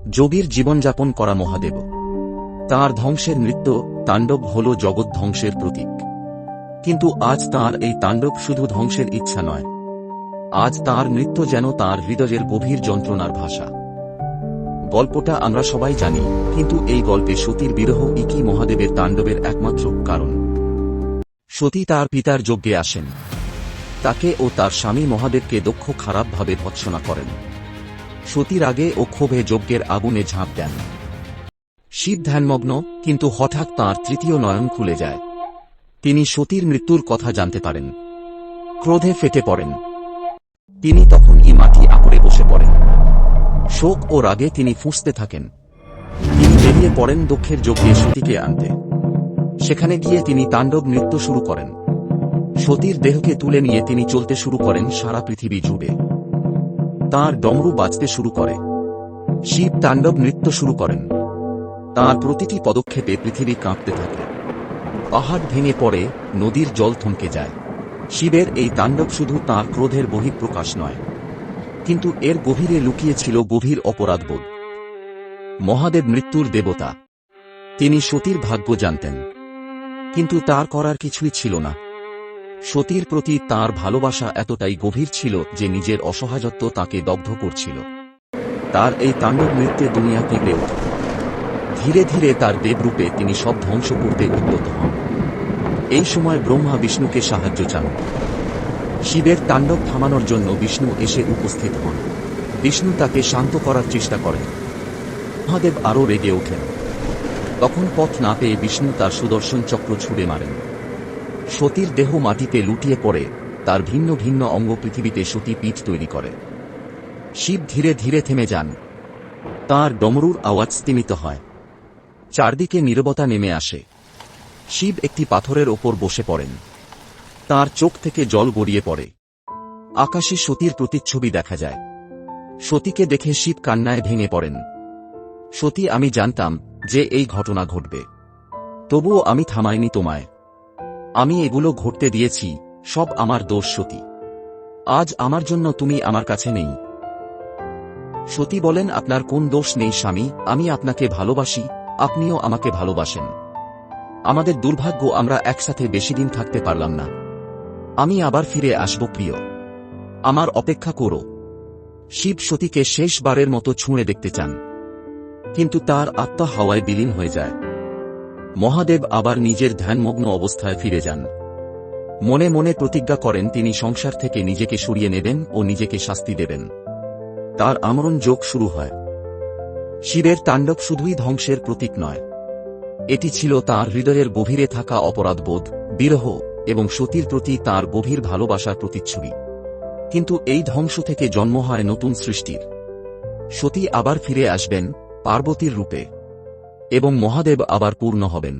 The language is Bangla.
যোগীর জীবনযাপন করা মহাদেব। তাঁর ধ্বংসের নৃত্য তাণ্ডব হল জগৎ ধ্বংসের প্রতীক। কিন্তু আজ তাঁর এই তাণ্ডব শুধু ধ্বংসের ইচ্ছা নয়, আজ তাঁর নৃত্য যেন তাঁর হৃদয়ের গভীর যন্ত্রণার ভাষা। গল্পটা আমরা সবাই জানি, কিন্তু এই গল্পে সতীর বিরহ কি মহাদেবের তাণ্ডবের একমাত্র কারণ? সতী তার পিতার যজ্ঞে আসেন। তাকে ও তার স্বামী মহাদেবকে দক্ষ খারাপভাবে ভৎসনা করেন। সতী রাগে ও ক্ষোভে যজ্ঞের আগুনে ঝাঁপ দেন। শিব ধ্যানমগ্ন, কিন্তু হঠাৎ তাঁর তৃতীয় নয়ন খুলে যায়। তিনি সতীর মৃত্যুর কথা জানতে পারেন। ক্রোধে ফেটে পড়েন। তিনি তখনই মাটি আঁকড়ে বসে পড়েন। শোক ও রাগে তিনি ফুঁসতে থাকেন। তিনি বেরিয়ে পড়েন দক্ষের যজ্ঞে সতীকে আনতে। সেখানে গিয়ে তিনি তাণ্ডব নৃত্য শুরু করেন। সতীর দেহকে তুলে নিয়ে তিনি চলতে শুরু করেন সারা পৃথিবী জুড়ে। তাঁর ডমরু বাজতে শুরু করে। শিব তাণ্ডব নৃত্য শুরু করেন। তাঁর প্রতিটি পদক্ষেপে পৃথিবী কাঁপতে থাকে। পাহাড় ভেঙে পড়ে, নদীর জল থমকে যায়। শিবের এই তাণ্ডব শুধু তাঁর ক্রোধের বহিঃপ্রকাশ নয়, কিন্তু এর গভীরে লুকিয়ে ছিল গভীর অপরাধবোধ। মহাদেব মৃত্যুর দেবতা। তিনি সতীর ভাগ্য জানতেন, কিন্তু তার করার কিছুই ছিল না। সতীর প্রতি তাঁর ভালোবাসা এতটাই গভীর ছিল যে নিজের অসহায়ত্ব তাকে দগ্ধ করছিল। তার এই তাণ্ডব নৃত্যে দুনিয়া কেঁপে ওঠে। ধীরে ধীরে তার দেবরূপে তিনি সব ধ্বংস করতে উদ্যত হন। এই সময় ব্রহ্মা বিষ্ণুকে সাহায্য চান। শিবের তাণ্ডব থামানোর জন্য বিষ্ণু এসে উপস্থিত হন। বিষ্ণু তাকে শান্ত করার চেষ্টা করেন। মহাদেব আরও রেগে ওঠেন। তখন পথ না পেয়ে বিষ্ণু তার সুদর্শন চক্র ছুঁড়ে মারেন। সতীর দেহ মাটিতে লুটিয়ে পড়ে। তার ভিন্ন ভিন্ন অঙ্গ পৃথিবীতে সতী পীঠ তৈরি করে। শিব ধীরে ধীরে থেমে যান। তাঁর ডমরুর আওয়াজ স্তিমিত হয়। চারদিকে নীরবতা নেমে আসে। শিব একটি পাথরের ওপর বসে পড়েন। তাঁর চোখ থেকে জল গড়িয়ে পড়ে। আকাশে সতীর প্রতিচ্ছবি দেখা যায়। সতীকে দেখে শিব কান্নায় ভেঙে পড়েন। সতী, আমি জানতাম যে এই ঘটনা ঘটবে, তবুও আমি থামাইনি তোমায়। আমি এগুলো ঘটতে দিয়েছি, সব আমার দোষ সতী। আজ আমার জন্য তুমি আমার কাছে নেই। সতী বলেন, আপনার কোন দোষ নেই স্বামী, আমি আপনাকে ভালোবাসি, আপনিও আমাকে ভালোবাসেন। আমাদের দুর্ভাগ্য আমরা একসাথে বেশি দিন থাকতে পারলাম না। আমি আবার ফিরে আসব প্রিয়, আমার অপেক্ষা করো। শিব সতীকে শেষবারের মতো ছুঁড়ে দেখতে চান, কিন্তু তার আত্মা হাওয়ায় বিলীন হয়ে যায়। মহাদেব আবার নিজের ধ্যানমগ্ন অবস্থায় ফিরে যান। মনে মনে প্রতিজ্ঞা করেন তিনি সংসার থেকে নিজেকে সরিয়ে নেবেন ও নিজেকে শাস্তি দেবেন। তার আমরণ যোগ শুরু হয়। শিবের তাণ্ডব শুধুই ধ্বংসের প্রতীক নয়, এটি ছিল তাঁর হৃদয়ের গভীরে থাকা অপরাধবোধ, বিরহ এবং সতীর প্রতি তাঁর গভীর ভালোবাসার প্রতিচ্ছবি। কিন্তু এই ধ্বংস থেকে জন্ম হয় নতুন সৃষ্টির। সতী আবার ফিরে আসবেন পার্বতীর রূপে, এবং মহাদেব আবার পূর্ণ হবেন।